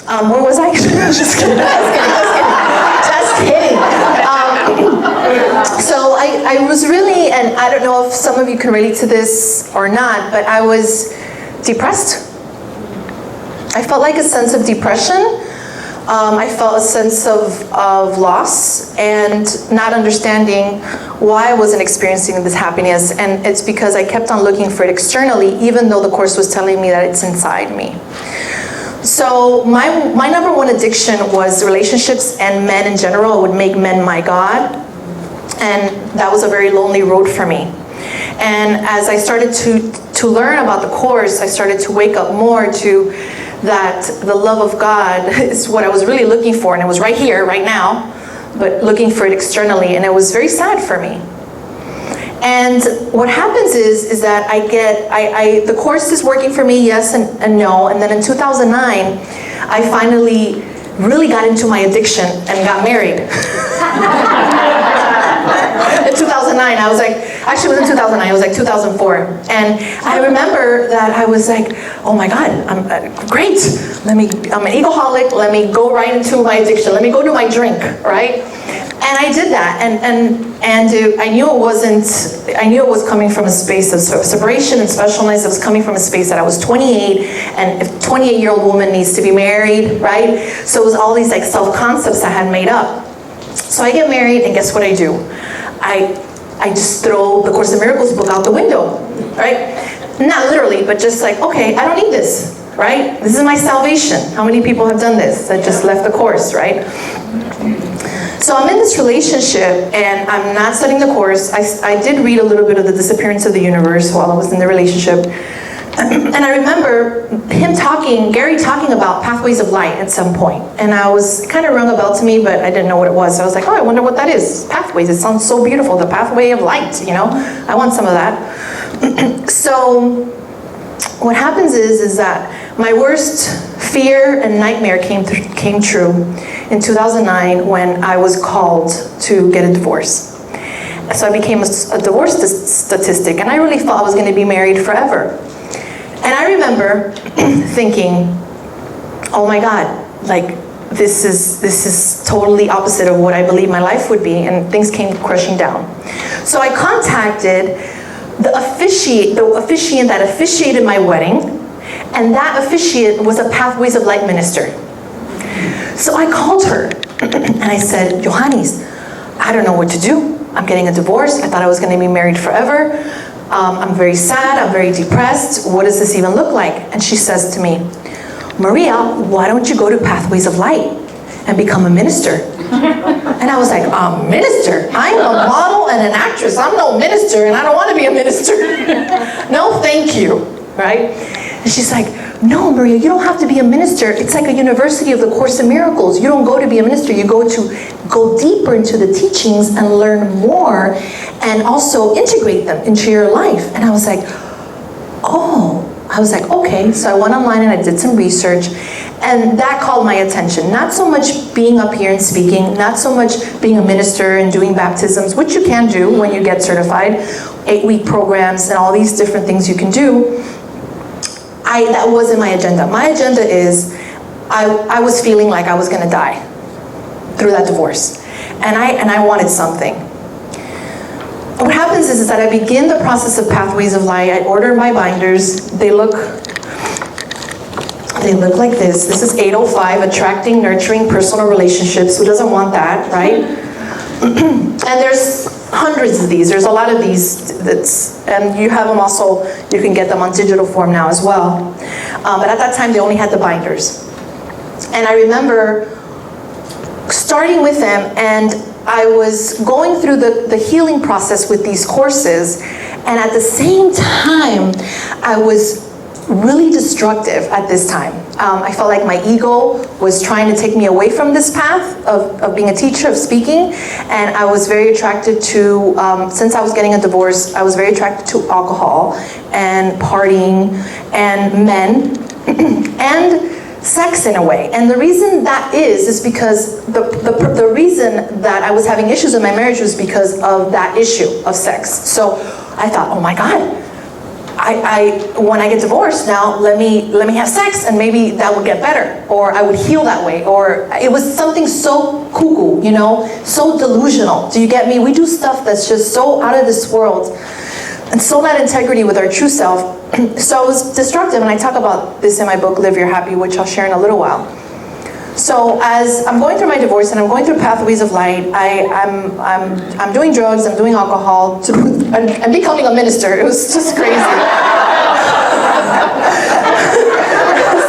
Where was I? Just kidding. So I was really, and I don't know if some of you can relate to this or not, but I was depressed. I felt like a sense of depression. I felt a sense of loss and not understanding why I wasn't experiencing this happiness. And it's because I kept on looking for it externally, even though the Course was telling me that it's inside me. So my number one addiction was relationships and men in general. Would make men my God. And that was a very lonely road for me. And as I started to learn about the Course, I started to wake up more to that the love of God is what I was really looking for, and it was right here, right now, but looking for it externally, and it was very sad for me. And what happens is that the Course is working for me, yes and no, and then in 2009, I finally really got into my addiction and got married. In 2009, I was like, actually it was in 2009, it was like 2004. And I remember that I was like, oh my God, I'm great. I'm an egoholic, let me go right into my addiction. Let me go to my drink, right? And I did that, and I knew it was coming from a space of separation and specialness. It was coming from a space that I was 28, and if a 28-year-old woman needs to be married, right? So it was all these like self-concepts I had made up. So I get married, and guess what I do? I just throw the Course in Miracles book out the window, right? Not literally, but just like, okay, I don't need this, right? This is my salvation. How many people have done this that just left the Course, right? So I'm in this relationship, and I'm not studying the Course. I did read a little bit of The Disappearance of the Universe while I was in the relationship. And I remember Gary talking about pathways of light at some point. And I was, kind of rung a bell to me, but I didn't know what it was. So I was like, oh, I wonder what that is. Pathways, it sounds so beautiful. The pathway of light, you know? I want some of that. So what happens is that my worst fear and nightmare came true in 2009 when I was called to get a divorce. So I became a divorce statistic, and I really thought I was going to be married forever. And I remember thinking, oh my God, like this is totally opposite of what I believed my life would be, and things came crashing down. So I contacted the officiant that officiated my wedding, and that officiant was a Pathways of Light minister. So I called her, and I said, Johannes, I don't know what to do. I'm getting a divorce. I thought I was going to be married forever. I'm very sad. I'm very depressed. What does this even look like? And she says to me, Maria, why don't you go to Pathways of Light and become a minister? And I was like, a minister? I'm a model and an actress. I'm no minister, and I don't want to be a minister. No, thank you, right? And she's like, no, Maria, you don't have to be a minister. It's like a university of the Course in Miracles. You don't go to be a minister. You go deeper into the teachings and learn more, and also integrate them into your life. And I was like, okay. So I went online and I did some research, and that called my attention. Not so much being up here and speaking, not so much being a minister and doing baptisms, which you can do when you get certified, 8-week programs and all these different things you can do. That wasn't my agenda. My agenda is, I was feeling like I was gonna die through that divorce. And I wanted something. What happens is that I begin the process of Pathways of Light. I order my binders. They look like this. This is 805, Attracting, Nurturing Personal Relationships. Who doesn't want that, right? And there's hundreds of these. There's a lot of these, and you have them also, you can get them on digital form now as well. But at that time, they only had the binders. And I remember starting with them, and I was going through the healing process with these courses, and at the same time, I was really destructive at this time. I felt like my ego was trying to take me away from this path of being a teacher, of speaking, and I was very attracted to, since I was getting a divorce, I was very attracted to alcohol and partying and men and sex in a way. And the reason that is because the reason that I was having issues in my marriage was because of that issue of sex. So I thought, oh my God, when I get divorced now, let me have sex and maybe that would get better, or I would heal that way, or it was something so cuckoo, you know, so delusional. Do you get me? We do stuff that's just so out of this world and so not integrity with our true self. So I was destructive, and I talk about this in my book, Live Your Happy, which I'll share in a little while. So as I'm going through my divorce and I'm going through pathways of light, I'm doing drugs, I'm doing alcohol, I'm becoming a minister. It was just crazy.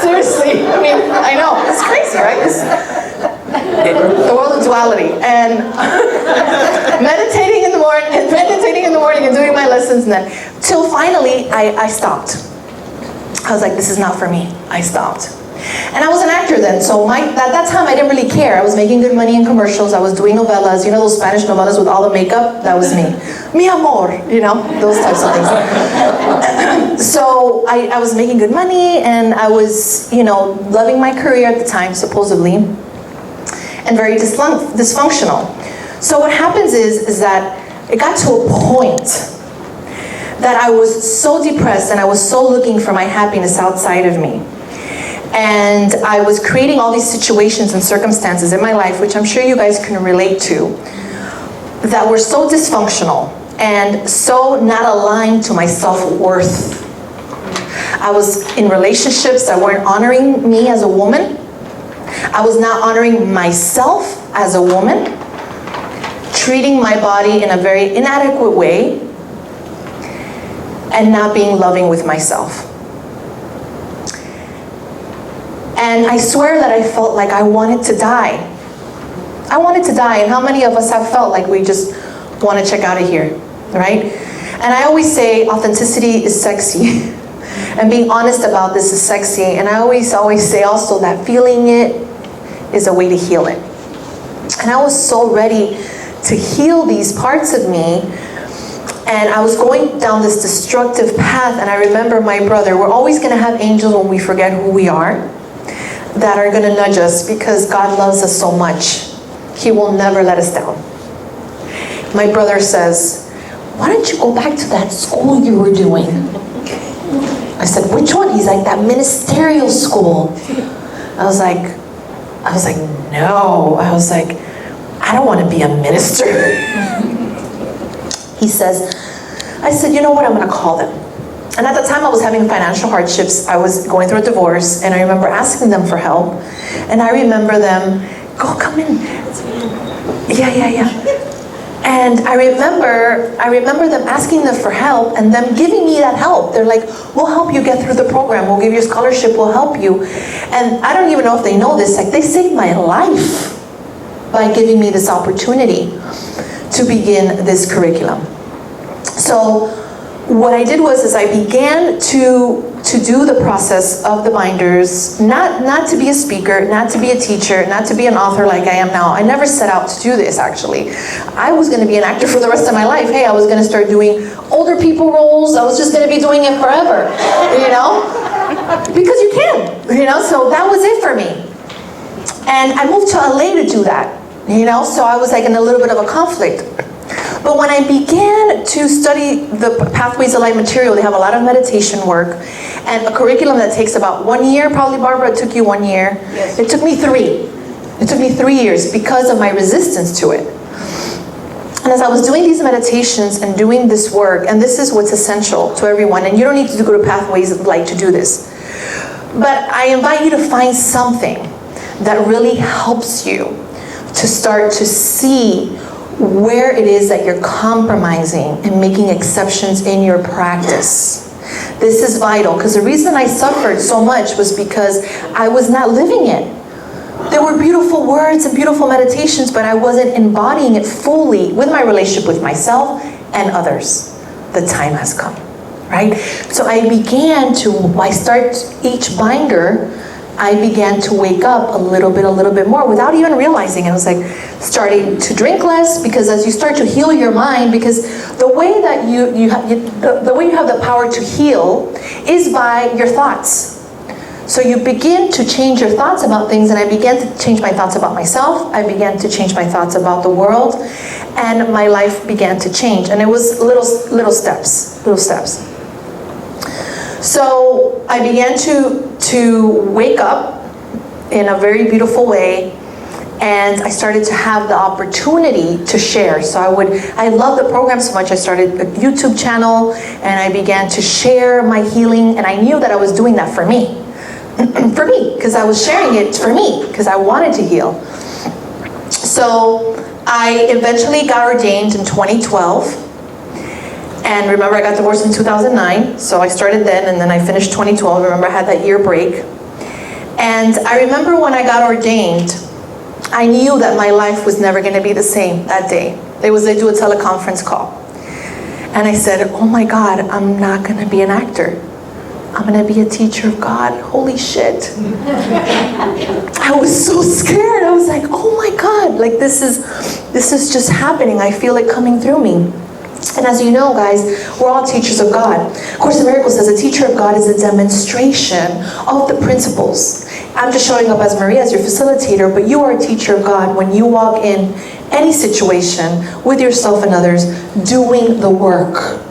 Seriously, I mean, I know, it's crazy, right? The world of duality. And meditating in the morning and doing my lessons, and then till finally I stopped. I was like, this is not for me. I stopped. And I was an actor then, so at that time I didn't really care. I was making good money in commercials, I was doing novelas, you know those Spanish novelas with all the makeup? That was me. Mi amor, you know, those types of things. So I was making good money, and I was, you know, loving my career at the time, supposedly, and very dysfunctional. So what happens is that it got to a point that I was so depressed and I was so looking for my happiness outside of me. And I was creating all these situations and circumstances in my life, which I'm sure you guys can relate to, that were so dysfunctional and so not aligned to my self-worth. I was in relationships that weren't honoring me as a woman. I was not honoring myself as a woman, treating my body in a very inadequate way, and not being loving with myself. And I swear that I felt like I wanted to die. I wanted to die, and how many of us have felt like we just want to check out of here, right? And I always say authenticity is sexy, and being honest about this is sexy, and I always say also that feeling it is a way to heal it. And I was so ready to heal these parts of me, and I was going down this destructive path, and I remember my brother, we're always going to have angels when we forget who we are, that are going to nudge us because God loves us so much. He will never let us down. My brother says, why don't you go back to that school you were doing? I said, which one? He's like, that ministerial school. I was like, no. I was like, I don't want to be a minister. He says, I said, you know what, I'm going to call them. And at the time I was having financial hardships. I was going through a divorce, and I remember asking them for help. And I remember them, come in. Yeah. And I remember them asking them for help and them giving me that help. They're like, we'll help you get through the program. We'll give you a scholarship. We'll help you. And I don't even know if they know this. Like, they saved my life by giving me this opportunity to begin this curriculum. So what I did was I began to do the process of the binders, not to be a speaker, not to be a teacher, not to be an author like I am now. I never set out to do this, actually. I was going to be an actor for the rest of my life. Hey, I was going to start doing older people roles. I was just going to be doing it forever, you know? Because you can, you know? So that was it for me. And I moved to LA to do that, you know? So I was like in a little bit of a conflict. But when I began to study the Pathways of Light material, they have a lot of meditation work and a curriculum that takes about 1 year, probably, Barbara, it took you 1 year. Yes. It took me 3. It took me 3 years because of my resistance to it. And as I was doing these meditations and doing this work, and this is what's essential to everyone, and you don't need to go to Pathways of Light to do this, but I invite you to find something that really helps you to start to see where it is that you're compromising and making exceptions in your practice. This is vital, because the reason I suffered so much was because I was not living it. There were beautiful words and beautiful meditations, but I wasn't embodying it fully with my relationship with myself and others. The time has come, right? So I start each binder, I began to wake up a little bit more without even realizing it. I was like starting to drink less, because as you start to heal your mind, because the way that the way you have the power to heal is by your thoughts. So you begin to change your thoughts about things, and I began to change my thoughts about myself. I began to change my thoughts about the world, and my life began to change. And it was little steps. So I began to wake up in a very beautiful way, and I started to have the opportunity to share. So I loved the program so much, I started a YouTube channel, and I began to share my healing, and I knew that I was doing that for me. For me, because I was sharing it for me, because I wanted to heal. So I eventually got ordained in 2012. And remember, I got divorced in 2009, so I started then, and then I finished 2012. Remember, I had that year break. And I remember when I got ordained, I knew that my life was never going to be the same that day. They do a teleconference call. And I said, oh my God, I'm not going to be an actor. I'm going to be a teacher of God. Holy shit. I was so scared. I was like, oh my God, like this is just happening. I feel it coming through me. And as you know, guys, we're all teachers of God. Course in Miracles says a teacher of God is a demonstration of the principles. I'm just showing up as Maria, as your facilitator, but you are a teacher of God when you walk in any situation with yourself and others doing the work.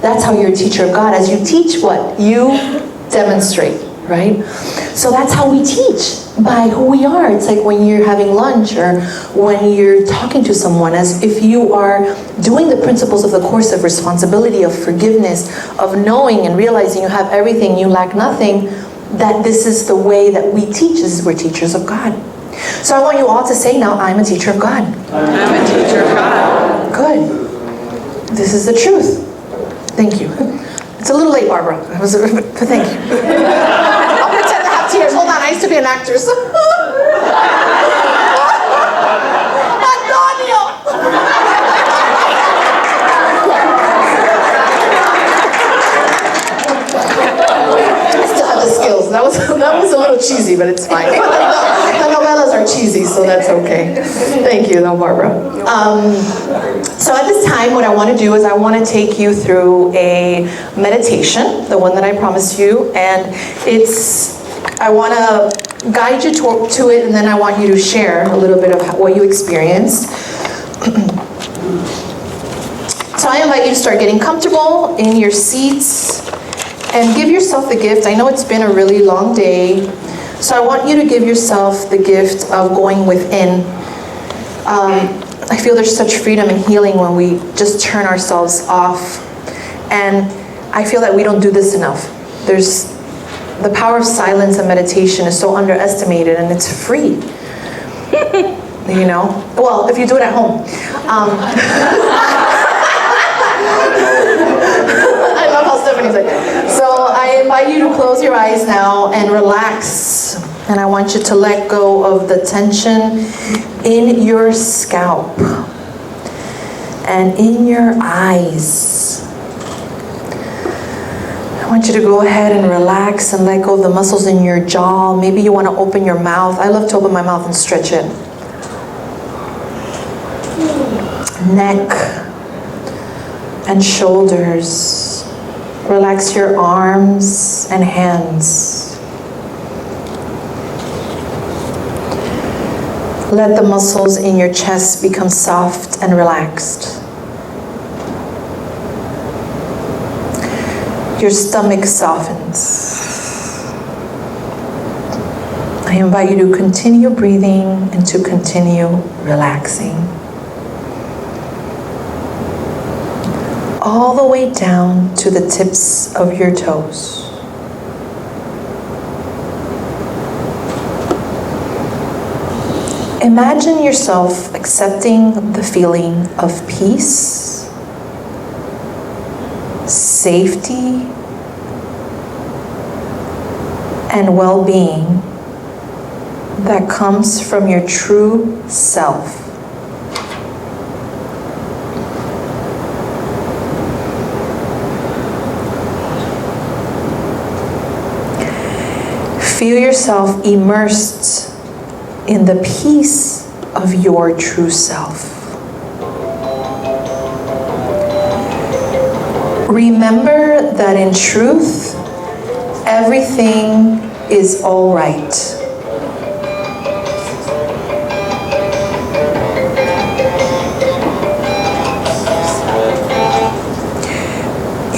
That's how you're a teacher of God. As you teach what? You demonstrate, right? So that's how we teach, by who we are. It's like when you're having lunch or when you're talking to someone, as if you are doing the principles of the Course of responsibility, of forgiveness, of knowing and realizing you have everything, you lack nothing, that this is the way that we teach. We're teachers of God. So I want you all to say now, I'm a teacher of God. I'm a teacher of God. Good. This is the truth. Thank you. It's a little late, Barbara. But thank you. I'll pretend to have tears. Hold on, I used to be an actress. I still have the skills. That was a little cheesy, but it's fine. The novellas are cheesy, so that's okay. Thank you, though, Barbara. So at this time, what I want to do is I want to take you through a meditation, the one that I promised you, and I want to guide you to it, and then I want you to share a little bit of what you experienced. So I invite you to start getting comfortable in your seats and give yourself the gift. I know it's been a really long day, so I want you to give yourself the gift of going within. I feel there's such freedom and healing when we just turn ourselves off. And I feel that we don't do this enough. The power of silence and meditation is so underestimated, and it's free. You know? Well, if you do it at home. I love how Stephanie's like. So I invite you to close your eyes now and relax. And I want you to let go of the tension in your scalp and in your eyes. I want you to go ahead and relax and let go of the muscles in your jaw. Maybe you want to open your mouth. I love to open my mouth and stretch it. Neck and shoulders. Relax your arms and hands. Let the muscles in your chest become soft and relaxed. Your stomach softens. I invite you to continue breathing and to continue relaxing. All the way down to the tips of your toes. Imagine yourself accepting the feeling of peace, safety, and well-being that comes from your true self. Feel yourself immersed in the peace of your true self. Remember that in truth, everything is all right.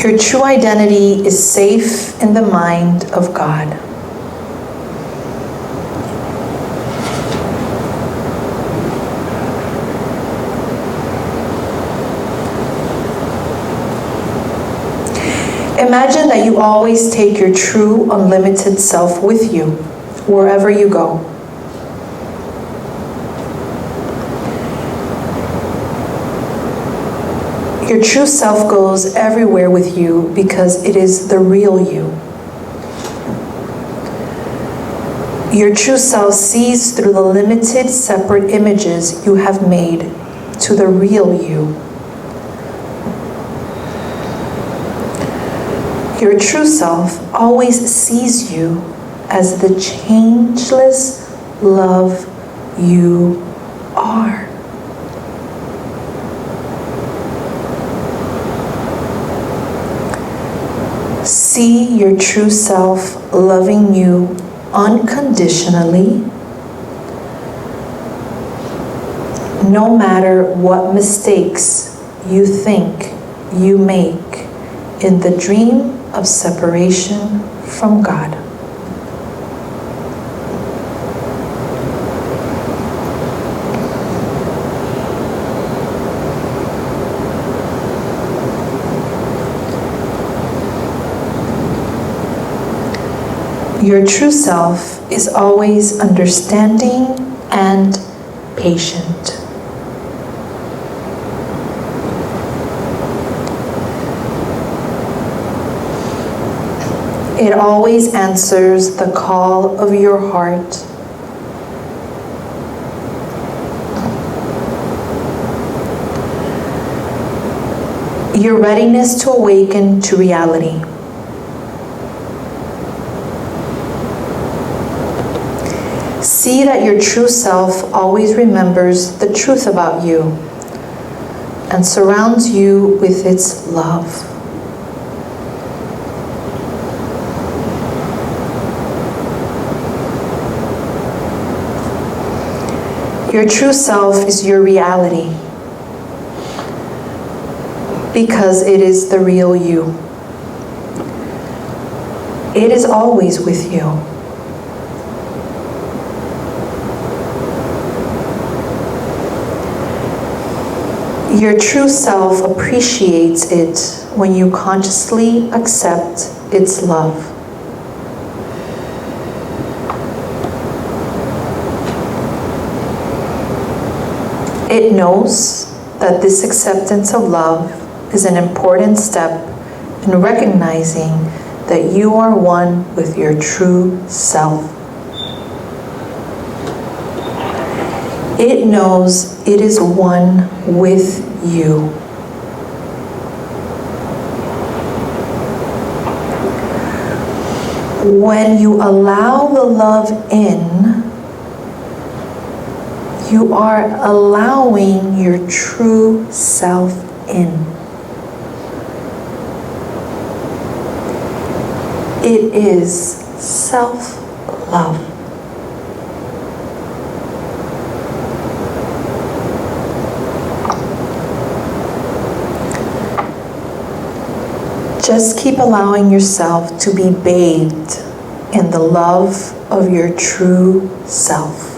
Your true identity is safe in the mind of God. Imagine that you always take your true, unlimited self with you, wherever you go. Your true self goes everywhere with you because it is the real you. Your true self sees through the limited, separate images you have made to the real you. Your true self always sees you as the changeless love you are. See your true self loving you unconditionally, no matter what mistakes you think you make in the dream of separation from God. Your true self is always understanding and patient. It always answers the call of your heart. Your readiness to awaken to reality. See that your true self always remembers the truth about you and surrounds you with its love. Your true self is your reality because it is the real you. It is always with you. Your true self appreciates it when you consciously accept its love. It knows that this acceptance of love is an important step in recognizing that you are one with your true self. It knows it is one with you. When you allow the love in, you are allowing your true self in. It is self-love. Just keep allowing yourself to be bathed in the love of your true self.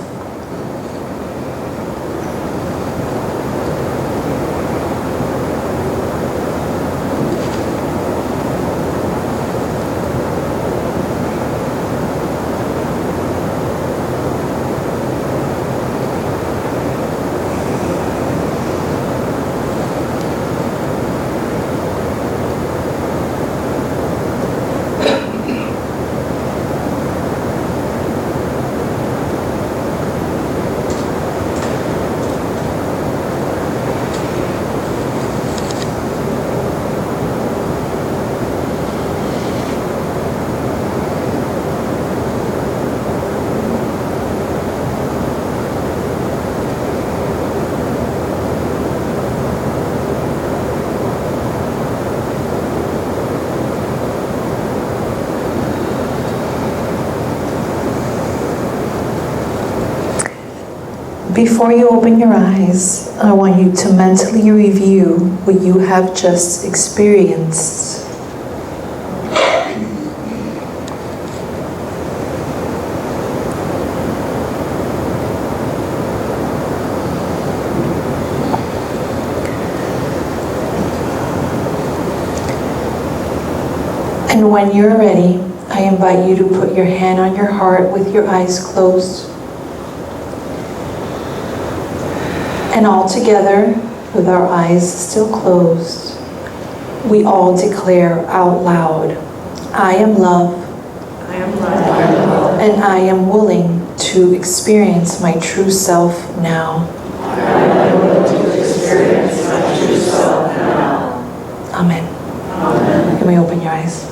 Before you open your eyes, I want you to mentally review what you have just experienced. And when you're ready, I invite you to put your hand on your heart with your eyes closed. And all together, with our eyes still closed, we all declare out loud, I am love. I am love. And I am willing to experience my true self now. I am willing to experience my true self now. Amen. Amen. You may open your eyes.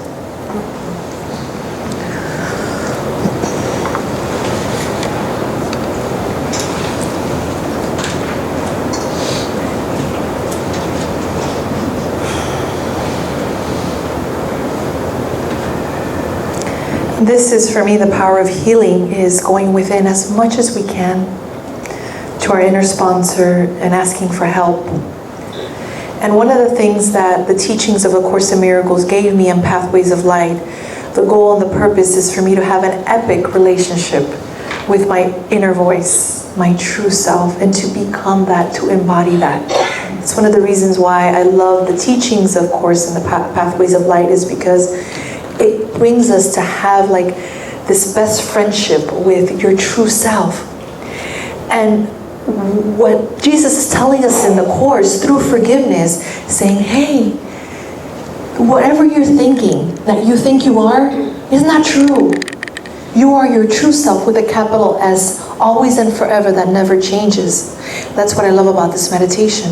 This is, for me, the power of healing is going within as much as we can to our inner sponsor and asking for help. And one of the things that the teachings of A Course in Miracles gave me in Pathways of Light, the goal and the purpose is for me to have an epic relationship with my inner voice, my true self, and to become that, to embody that. It's one of the reasons why I love the teachings of Course in the Pathways of Light, is because it brings us to have like this best friendship with your true self. And what Jesus is telling us in the Course through forgiveness, saying, hey, whatever you're thinking that you think you are is not true. You are your true self with a capital S, always and forever, that never changes. That's what I love about this meditation.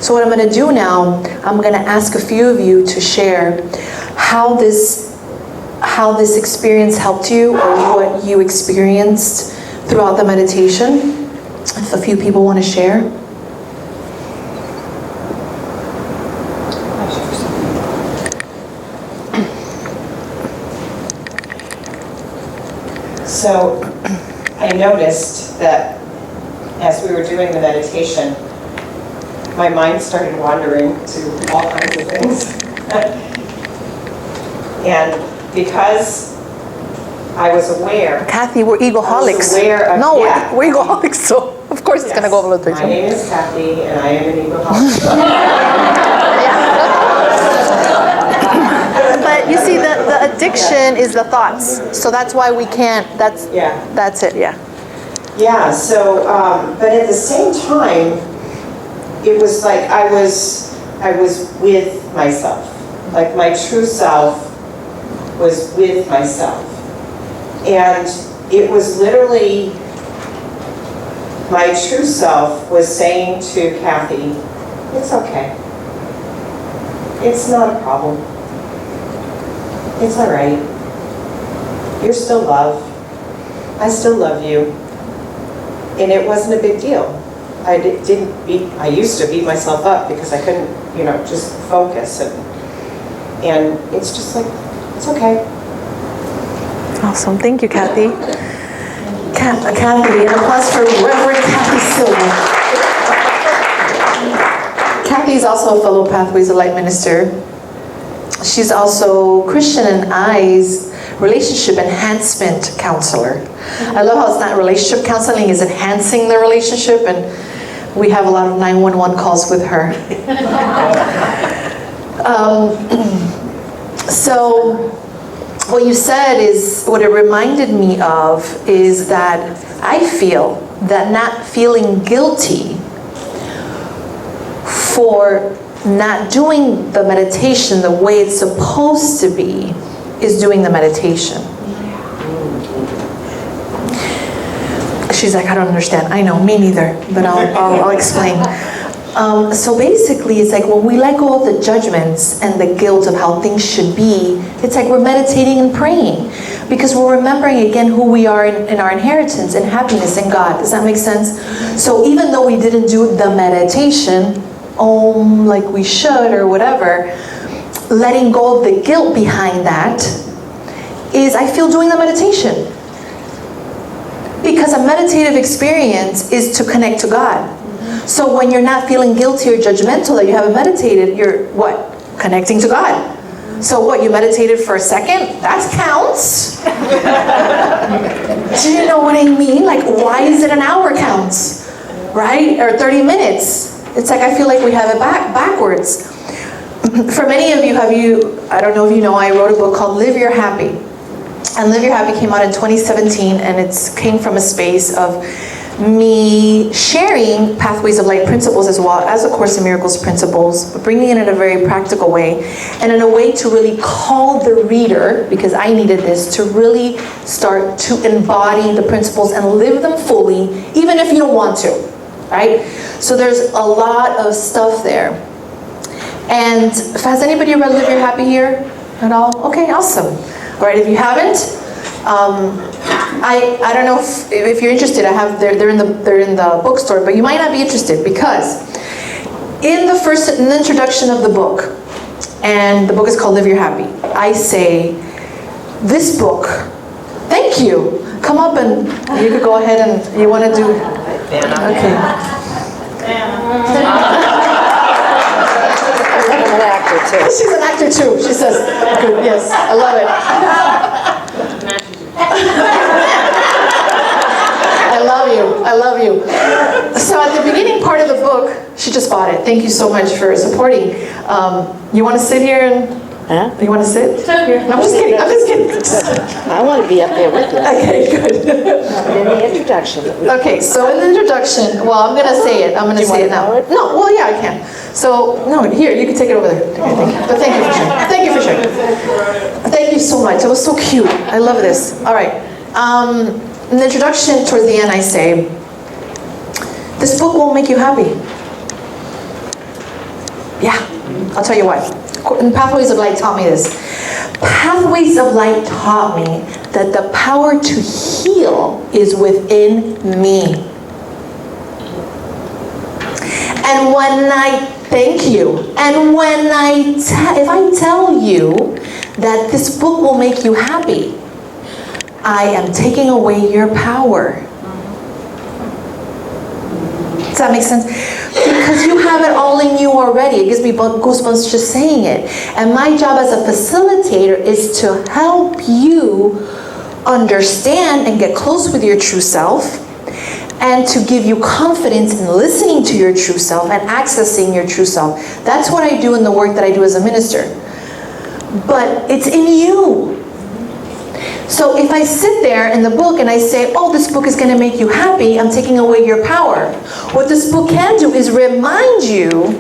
So what I'm going to do now, I'm going to ask a few of you to share how this experience helped you, or what you experienced throughout the meditation. If a few people want to share. So I noticed that as we were doing the meditation, my mind started wandering to all kinds of things. And because I was aware. Kathy, we're egoholics. No, we're egoholics, so of course it's going to go over the My name is Kathy, and I am an egoholic. But you see, the addiction is the thoughts, so that's why we can't. That's it. Yeah. Yeah. So, but at the same time, it was like I was with myself. Like my true self was with myself. And it was literally, my true self was saying to Kathy, it's okay. It's not a problem. It's all right. You're still loved. I still love you. And it wasn't a big deal. I used to beat myself up because I couldn't, just focus. And it's just like, it's okay. Awesome. Thank you, Kathy. Kathy, an applause for Reverend Kathy Silva. Kathy is also a fellow Pathways of Light minister. She's also Christian and I's relationship enhancement counselor. I love how it's not relationship counseling, it's enhancing the relationship, and we have a lot of 911 calls with her. So what you said is, what it reminded me of is that I feel that not feeling guilty for not doing the meditation the way it's supposed to be is doing the meditation. She's like, I don't understand. I know, me neither, but I'll explain. So basically, it's like when we let go of the judgments and the guilt of how things should be, it's like we're meditating and praying, because we're remembering again who we are in our inheritance and happiness in God. Does that make sense? So even though we didn't do the meditation, like we should or whatever, letting go of the guilt behind that is, I feel, doing the meditation. Because a meditative experience is to connect to God. So when you're not feeling guilty or judgmental that you haven't meditated, you're what? Connecting to God. So what, you meditated for a second? That counts. Do you know what I mean? Like, why is it an hour counts? Right? Or 30 minutes? It's like I feel like we have it backwards. For many of you, I don't know if you know, I wrote a book called Live Your Happy. And Live Your Happy came out in 2017, and it came from a space of me sharing Pathways of Light principles as well as A Course in Miracles principles, but bringing it in a very practical way, and in a way to really call the reader, because I needed this, to really start to embody the principles and live them fully, even if you don't want to, right? So there's a lot of stuff there. And has anybody read Live Your Happy here at all? Okay, awesome. All right, if you haven't, I don't know if you're interested. They're in the bookstore, but you might not be interested because in the introduction of the book, and the book is called Live Your Happy, I say, this book, thank you. Come up and you could go ahead and you want to do. Okay. She's an actor too. She says, good, yes, I love it. I love you. So at the beginning part of the book, she just bought it. Thank you so much for supporting. You want to sit here and, you want to sit? Here? No, I'm just kidding. I want to be up there with you. Okay, good. In the introduction. Okay, so in the introduction, well, I'm going to say it. I'm going to say it now. No, well, yeah, I can. So, no, here, you can take it over there. Okay, thank you. But thank you for sharing. Thank you for sharing. Thank you so much. It was so cute. I love this. All right. In the introduction, towards the end, I say, this book won't make you happy. Yeah, I'll tell you why. Pathways of Light taught me this. Pathways of Light taught me that the power to heal is within me. And when I thank you, and when if I tell you that this book will make you happy, I am taking away your power. Does that make sense? Because you have it all in you already. It gives me goosebumps just saying it. And my job as a facilitator is to help you understand and get close with your true self, and to give you confidence in listening to your true self and accessing your true self. That's what I do in the work that I do as a minister. But it's in you. So if I sit there in the book and I say, oh, this book is going to make you happy, I'm taking away your power. What this book can do is remind you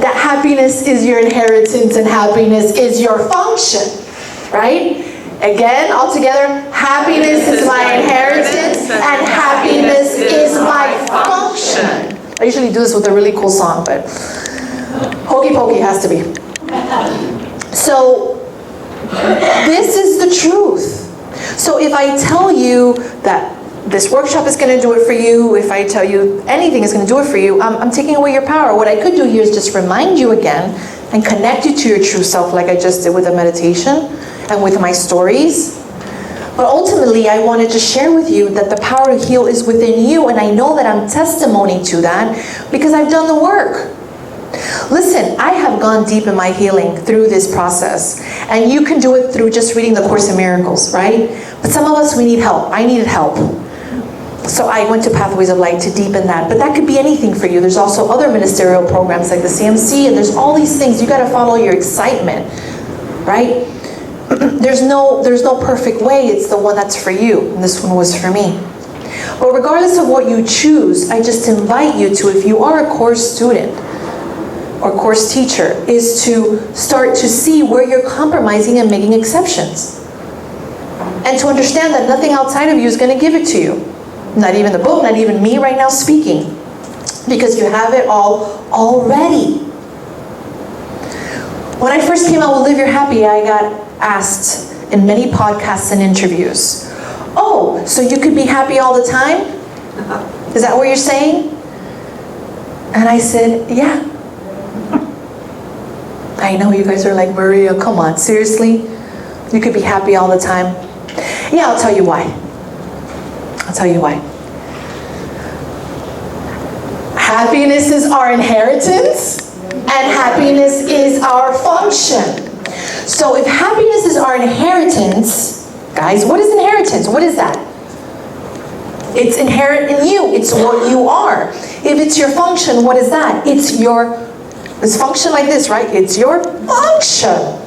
that happiness is your inheritance and happiness is your function, right? Again, all together, happiness is my inheritance and happiness is my function. I usually do this with a really cool song, but hokey pokey has to be. So, this is the truth. So if I tell you that this workshop is going to do it for you, if I tell you anything is going to do it for you, I'm taking away your power. What I could do here is just remind you again and connect you to your true self like I just did with the meditation and with my stories. But ultimately, I wanted to share with you that the power to heal is within you, and I know that I'm testimony to that because I've done the work. Listen, I have gone deep in my healing through this process, and you can do it through just reading the Course in Miracles, right? But some of us, we need help. I needed help. So I went to Pathways of Light to deepen that. But that could be anything for you. There's also other ministerial programs like the CMC, and there's all these things. You got to follow your excitement, right? There's no perfect way. It's the one that's for you, and this one was for me. But regardless of what you choose, I just invite you to, if you are a course student or course teacher, is to start to see where you're compromising and making exceptions. And to understand that nothing outside of you is going to give it to you. Not even the book, not even me right now speaking. Because you have it all already. When I first came out with Live Your Happy, I got asked in many podcasts and interviews, oh, so you could be happy all the time? Is that what you're saying? And I said, yeah. I know you guys are like, Maria, come on, seriously? You could be happy all the time? Yeah, I'll tell you why. I'll tell you why. Happiness is our inheritance, and happiness is our function. So if happiness is our inheritance, guys, what is inheritance? What is that? It's inherent in you. It's what you are. If it's your function, what is that? It's your It's function like this, right? It's your function.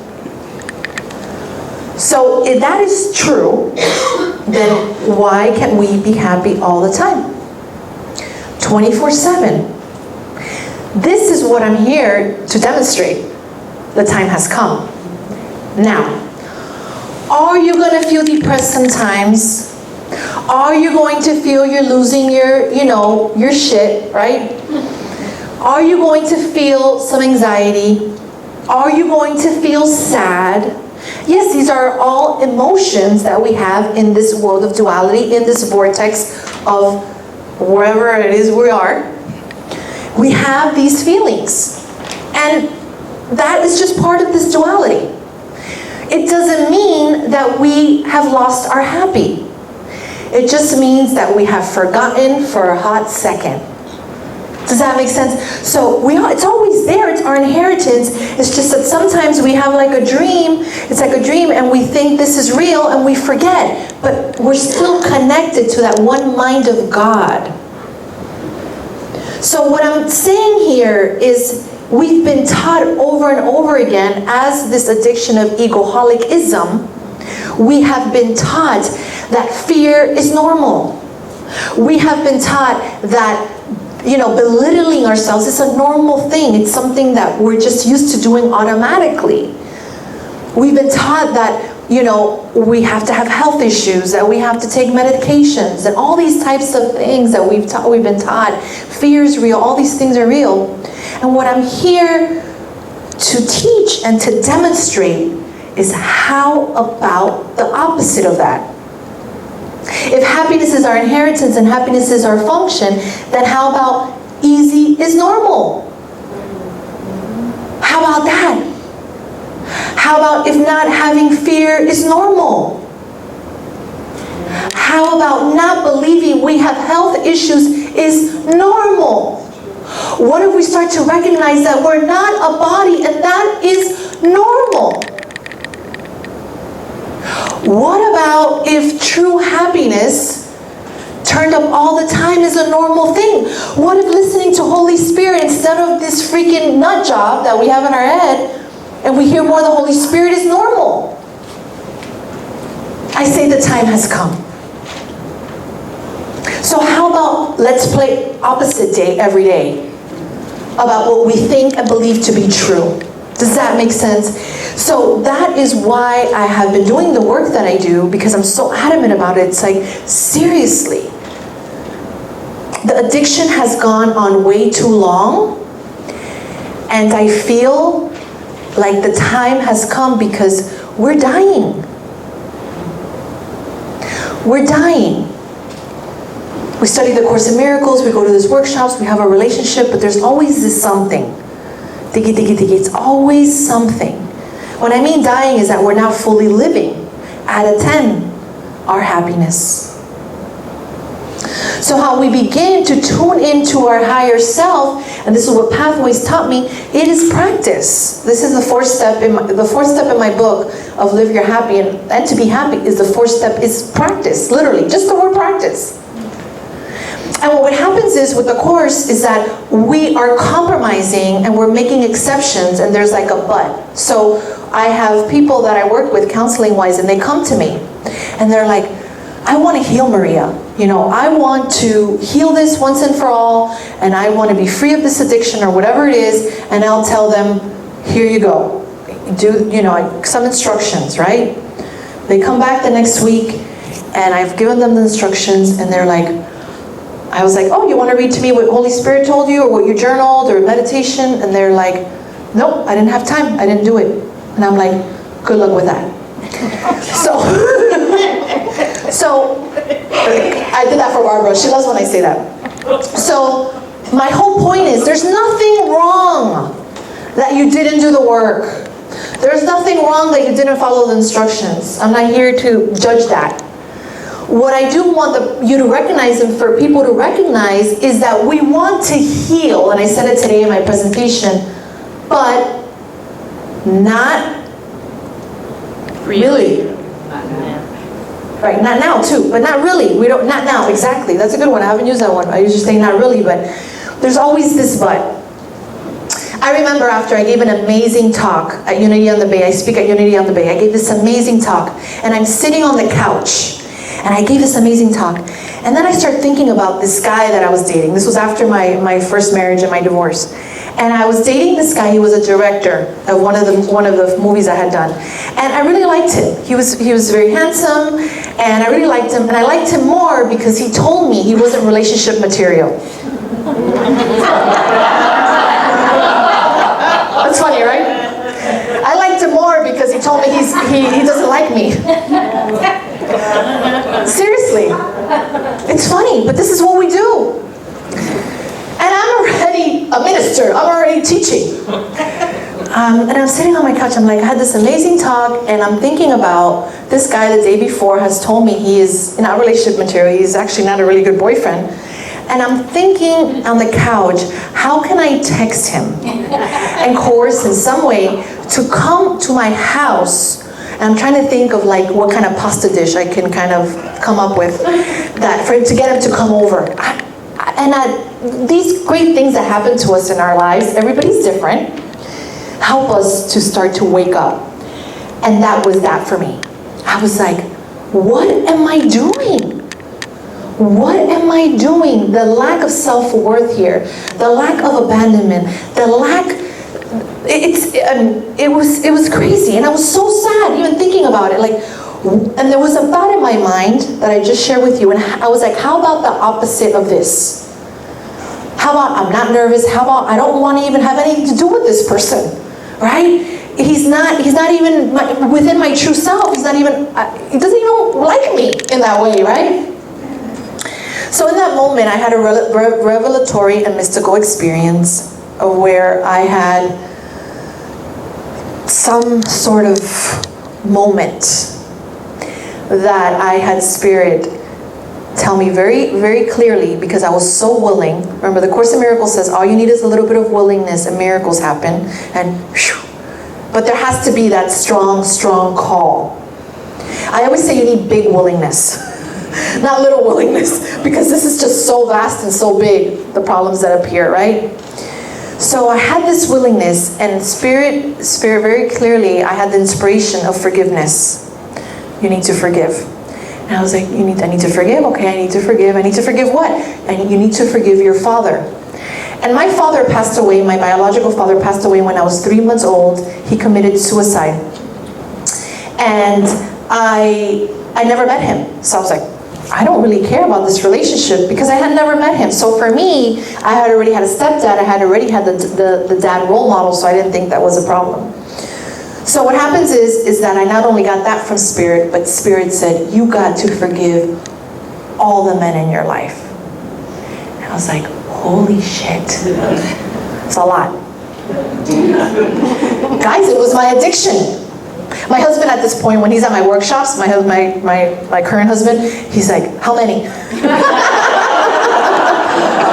So if that is true, then why can't we be happy all the time? 24/7. This is what I'm here to demonstrate. The time has come. Now, are you going to feel depressed sometimes? Are you going to feel you're losing your, your shit, right? Are you going to feel some anxiety? Are you going to feel sad? Yes, these are all emotions that we have in this world of duality, in this vortex of wherever it is we are. We have these feelings. And that is just part of this duality. It doesn't mean that we have lost our happy. It just means that we have forgotten for a hot second. Does that make sense? So it's always there, it's our inheritance. It's just that sometimes we have like a dream, it's like a dream and we think this is real and we forget. But we're still connected to that one mind of God. So what I'm saying here is we've been taught over and over again as this addiction of egoholicism, we have been taught that fear is normal. We have been taught that belittling ourselves is a normal thing. It's something that we're just used to doing automatically. We've been taught that, we have to have health issues, that we have to take medications, and all these types of things that we've been taught. Fear is real, all these things are real. And what I'm here to teach and to demonstrate is how about the opposite of that? If happiness is our inheritance and happiness is our function, then how about easy is normal? How about that? How about if not having fear is normal? How about not believing we have health issues is normal? What if we start to recognize that we're not a body and that is normal? What about if true happiness turned up all the time is a normal thing? What if listening to Holy Spirit instead of this freaking nut job that we have in our head and we hear more of the Holy Spirit is normal? I say the time has come. So how about let's play opposite day every day about what we think and believe to be true? Does that make sense? So that is why I have been doing the work that I do, because I'm so adamant about it. It's like, seriously, the addiction has gone on way too long, and I feel like the time has come because we're dying. We're dying. We study the Course in Miracles, we go to these workshops, we have a relationship, but there's always this something. Tiki, tiki, tiki. It's always something. What I mean dying is that we're now fully living at a 10 our happiness. So how we begin to tune into our higher self, and this is what Pathways taught me, it is practice. This is the fourth step in my book of Live Your Happy, and to be happy is the fourth step is practice, literally, just the word practice. And what happens is with the Course is that we are compromising and we're making exceptions, and there's like a but. So I have people that I work with counseling wise, and they come to me and they're like, I want to heal Maria. I want to heal this once and for all, and I want to be free of this addiction or whatever it is, and I'll tell them, here you go. Do, some instructions, right? They come back the next week and I've given them the instructions, and they're like, I was like, oh, you want to read to me what Holy Spirit told you or what you journaled or meditation? And they're like, nope, I didn't have time. I didn't do it. And I'm like, good luck with that. So I did that for Barbara. She loves when I say that. So my whole point is there's nothing wrong that you didn't do the work. There's nothing wrong that you didn't follow the instructions. I'm not here to judge that. What I do want you to recognize and for people to recognize is that we want to heal, and I said it today in my presentation, but not really. Right, not now too, but not really. Not now, exactly. That's a good one. I haven't used that one. I usually say not really, but there's always this but. I remember after I gave an amazing talk at Unity on the Bay, I speak at Unity on the Bay, I gave this amazing talk, and I'm sitting on the couch, and I gave this amazing talk, and then I start thinking about this guy that I was dating. This was after my first marriage and my divorce. And I was dating this guy. He was a director of one of the movies I had done, and I really liked him. He was very handsome, and I really liked him. And I liked him more because he told me he wasn't relationship material. That's funny, right? I liked him more because he told me he doesn't like me. Seriously, it's funny, but this is what we do. And I'm already a minister. I'm already teaching. And I'm sitting on my couch. I'm like, I had this amazing talk, and I'm thinking about this guy the day before has told me he is not relationship material. He's actually not a really good boyfriend. And I'm thinking on the couch, how can I text him and coerce in some way to come to my house? And I'm trying to think of like what kind of pasta dish I can kind of come up with that for him to get him to come over. These great things that happen to us in our lives, everybody's different, help us to start to wake up. And that was that for me. I was like, what am I doing? What am I doing? The lack of self-worth here, the lack of abandonment, the lack, it was crazy. And I was so sad even thinking about it. Like, and there was a thought in my mind that I just shared with you, and I was like, how about the opposite of this? How about I'm not nervous? How about I don't want to even have anything to do with this person, right? He's not even within my true self. He's not even, he doesn't even like me in that way, right? So in that moment, I had a revelatory and mystical experience of where I had some sort of moment that I had Spirit tell me very, very clearly, because I was so willing. Remember, the Course in Miracles says all you need is a little bit of willingness and miracles happen. And whew, but there has to be that strong, strong call. I always say you need big willingness, not little willingness, because this is just so vast and so big, the problems that appear, right? So I had this willingness, and Spirit very clearly, I had the inspiration of forgiveness. You need to forgive. And I was like, I need to forgive? Okay, I need to forgive. I need to forgive what? And you need to forgive your father. And my father passed away, my biological father passed away when I was 3 months old. He committed suicide. And I never met him. So I was like, I don't really care about this relationship because I had never met him. So for me, I had already had a stepdad. I had already had the dad role model, so I didn't think that was a problem. So what happens is that I not only got that from Spirit, but Spirit said, you got to forgive all the men in your life. And I was like, holy shit. It's a lot. Guys, it was my addiction. My husband at this point, when he's at my workshops, my current husband, he's like, how many?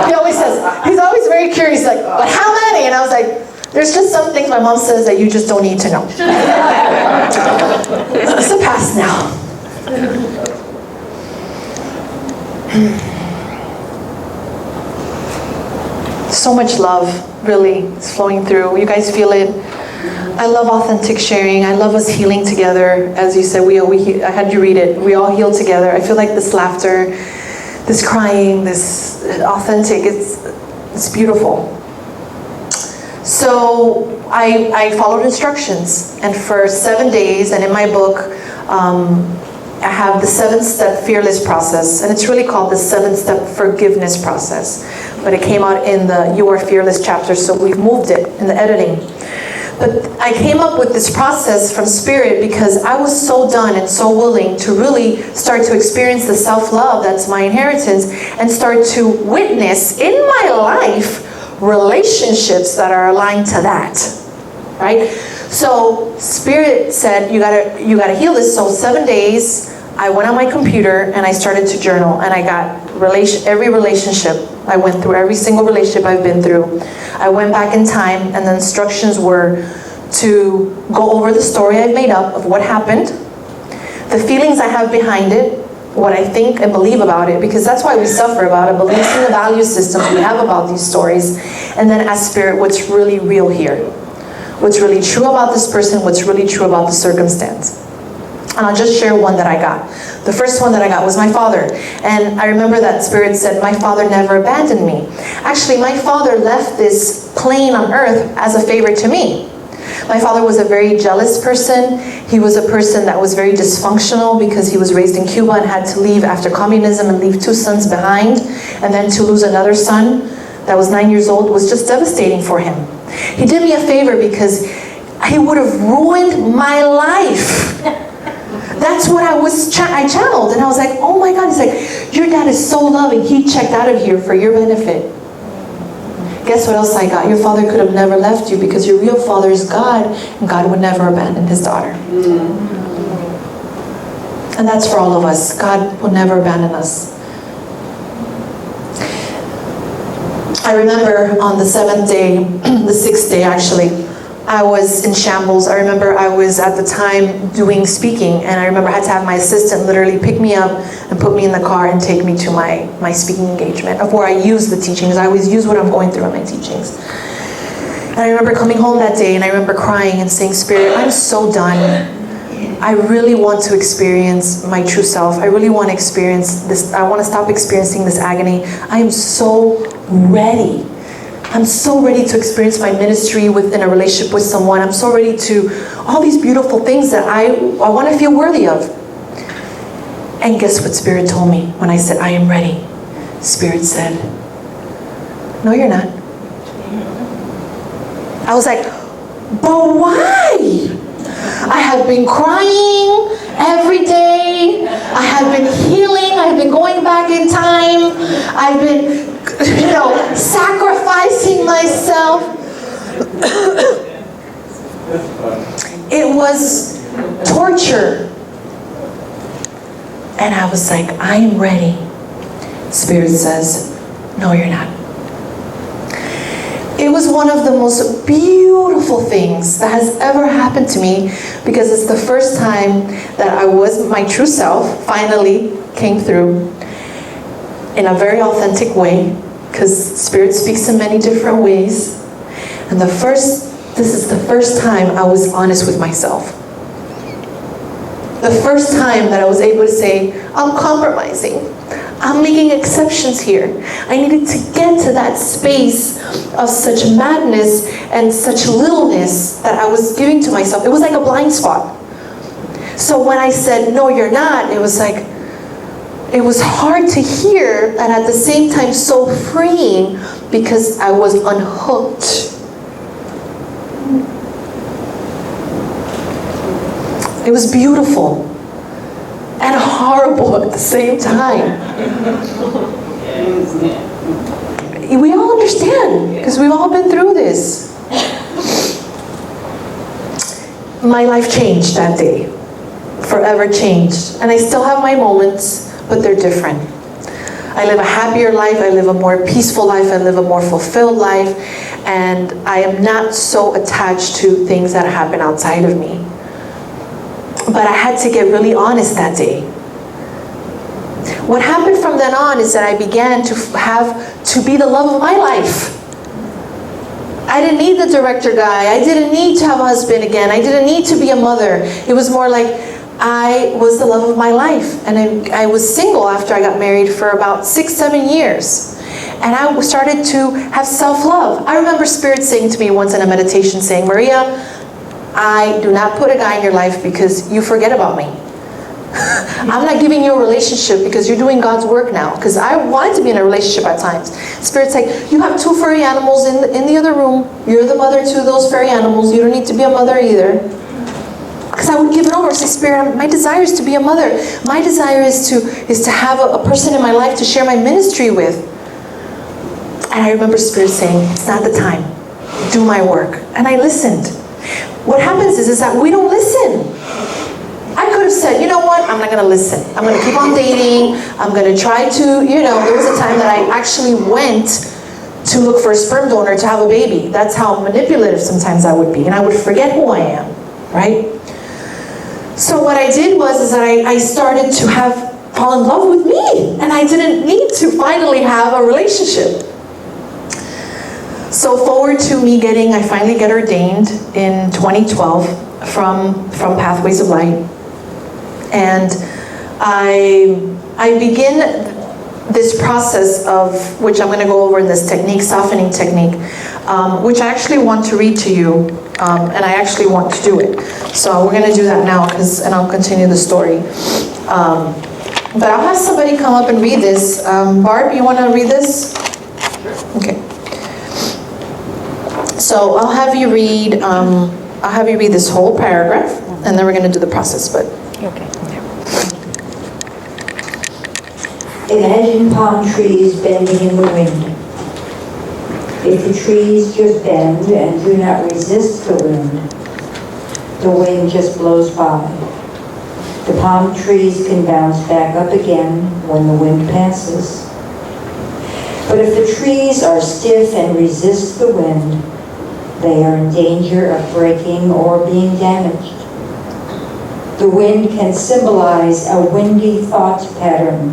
He always says, he's always very curious, like, but how many? And I was like, there's just some things my mom says that you just don't need to know. It's the past now. So much love, really, is flowing through. You guys feel it? I love authentic sharing. I love us healing together. As you said, I had you read it. We all heal together. I feel like this laughter, this crying, this authentic, it's beautiful. So I followed instructions, and for 7 days, and in my book, I have the 7-step fearless process, and it's really called the 7-step forgiveness process. But it came out in the You Are Fearless chapter, so we've moved it in the editing. But I came up with this process from Spirit because I was so done and so willing to really start to experience the self-love that's my inheritance and start to witness in my life relationships that are aligned to that, right? So Spirit said, you gotta heal this. So 7 days, I went on my computer and I started to journal, and I got every relationship. I went through every single relationship I've been through. I went back in time, and the instructions were to go over the story I've made up of what happened, the feelings I have behind it, what I think and believe about it, because that's why we suffer about it, beliefs in the value systems we have about these stories, and then as spirit, what's really real here. What's really true about this person, what's really true about the circumstance. And I'll just share one that I got. The first one that I got was my father. And I remember that spirit said, my father never abandoned me. Actually, my father left this plane on earth as a favor to me. My father was a very jealous person. He was a person that was very dysfunctional because he was raised in Cuba and had to leave after communism and leave 2 sons behind. And then to lose another son that was 9 years old was just devastating for him. He did me a favor because he would have ruined my life. That's what I channeled. And I was like, oh my God. He's like, your dad is so loving. He checked out of here for your benefit. Guess what else I got? Your father could have never left you because your real father is God, and God would never abandon his daughter. And that's for all of us. God will never abandon us. I remember on the 7th day, the 6th day actually, I was in shambles. I remember I was at the time doing speaking, and I remember I had to have my assistant literally pick me up and put me in the car and take me to my speaking engagement of where I use the teachings. I always use what I'm going through in my teachings. And I remember coming home that day and I remember crying and saying, Spirit, I'm so done. I really want to experience my true self. I really want to experience this. I want to stop experiencing this agony. I am so ready. I'm so ready to experience my ministry within a relationship with someone. I'm so ready to all these beautiful things that I want to feel worthy of. And guess what Spirit told me when I said, I am ready? Spirit said, no, you're not. I was like, but why? I have been crying every day. I have been healing. I have been going back in time. I've been, sacrificing myself. It was torture. And I was like, I am ready. Spirit says, no, you're not. It was one of the most beautiful things that has ever happened to me, because it's the first time that my true self finally came through in a very authentic way, because Spirit speaks in many different ways. And this is the first time I was honest with myself. The first time that I was able to say, I'm compromising. I'm making exceptions here. I needed to get to that space of such madness and such littleness that I was giving to myself. It was like a blind spot. So when I said, no, you're not, it was like, it was hard to hear, and at the same time so freeing, because I was unhooked. It was beautiful and horrible at the same time. We all understand, because we've all been through this. My life changed that day. Forever changed. And I still have my moments, but they're different. I live a happier life, I live a more peaceful life, I live a more fulfilled life, and I am not so attached to things that happen outside of me. But I had to get really honest that day. What happened from then on is that I began to be the love of my life. I didn't need the director guy. I didn't need to have a husband again. I didn't need to be a mother. It was more like I was the love of my life. And I was single after I got married for about 6-7 years. And I started to have self-love. I remember Spirit saying to me once in a meditation, saying, Maria, I do not put a guy in your life because you forget about me. I'm not giving you a relationship because you're doing God's work now. Because I wanted to be in a relationship at times. Spirit's like, you have 2 furry animals in the other room. You're the mother to those furry animals. You don't need to be a mother either. Because I would give it over and say, Spirit, my desire is to be a mother. My desire is to have a person in my life to share my ministry with. And I remember Spirit saying, it's not the time. Do my work. And I listened. What happens is that we don't listen. I could have said, you know what, I'm not going to listen. I'm going to keep on dating. I'm going to try to, there was a time that I actually went to look for a sperm donor to have a baby. That's how manipulative sometimes I would be. And I would forget who I am, right? So what I did was that I started to have fall in love with me, and I didn't need to finally have a relationship. So forward to me I finally get ordained in 2012 from Pathways of Light. And I begin this process of, which I'm going to go over in this technique, softening technique, which I actually want to read to you, and I actually want to do it. So we're going to do that now, and I'll continue the story. But I'll have somebody come up and read this. Barb, you want to read this? Okay. So I'll have you read this whole paragraph, and then we're going to do the process. But Okay. Imagine palm trees bending in the wind. If the trees just bend and do not resist the wind just blows by. The palm trees can bounce back up again when the wind passes. But if the trees are stiff and resist the wind, they are in danger of breaking or being damaged. The wind can symbolize a windy thought pattern,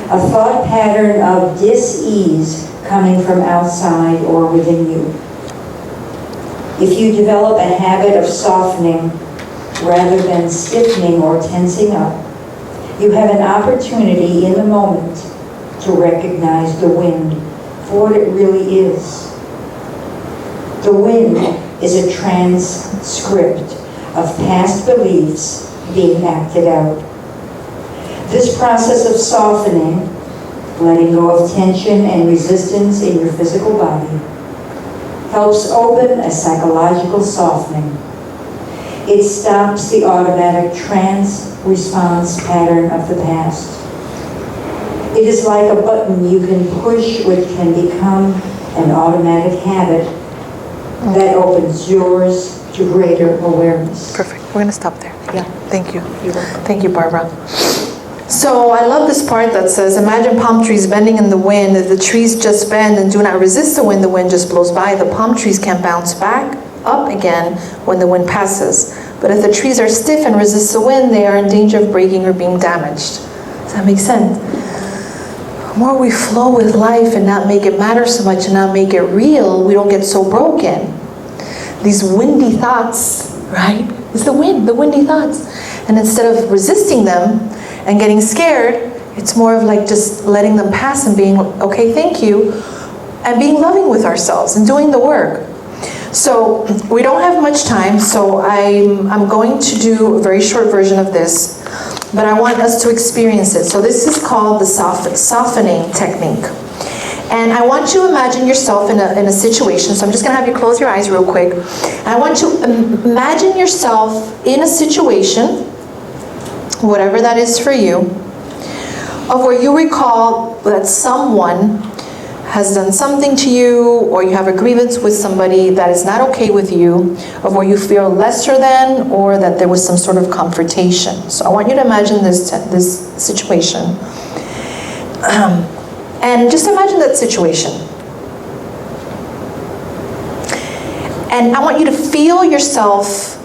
a thought pattern of dis-ease coming from outside or within you. If you develop a habit of softening rather than stiffening or tensing up, you have an opportunity in the moment to recognize the wind for what it really is. The wind is a transcript of past beliefs being acted out. This process of softening, letting go of tension and resistance in your physical body, helps open a psychological softening. It stops the automatic trance response pattern of the past. It is like a button you can push which can become an automatic habit that opens doors to greater awareness. perfect. We're going to stop there. Yeah. Thank you. Thank you, Barbara. So I love this part that says, imagine palm trees bending in the wind. If the trees just bend and do not resist the wind just blows by. The palm trees can bounce back up again when the wind passes. But if the trees are stiff and resist the wind, they are in danger of breaking or being damaged. Does that make sense? The more we flow with life and not make it matter so much and not make it real, we don't get so broken. These windy thoughts, right? It's the windy thoughts. And instead of resisting them and getting scared, it's more of like just letting them pass and being, okay, thank you, and being loving with ourselves and doing the work. So we don't have much time, so I'm going to do a very short version of this, but I want us to experience it. So this is called the softening technique. And I want you to imagine yourself in a situation, so I'm just going to have you close your eyes real quick. And I want you to imagine yourself in a situation, whatever that is for you, of where you recall that someone has done something to you, or you have a grievance with somebody that is not okay with you, of where you feel lesser than, or that there was some sort of confrontation. So I want you to imagine this situation. And just imagine that situation. And I want you to feel yourself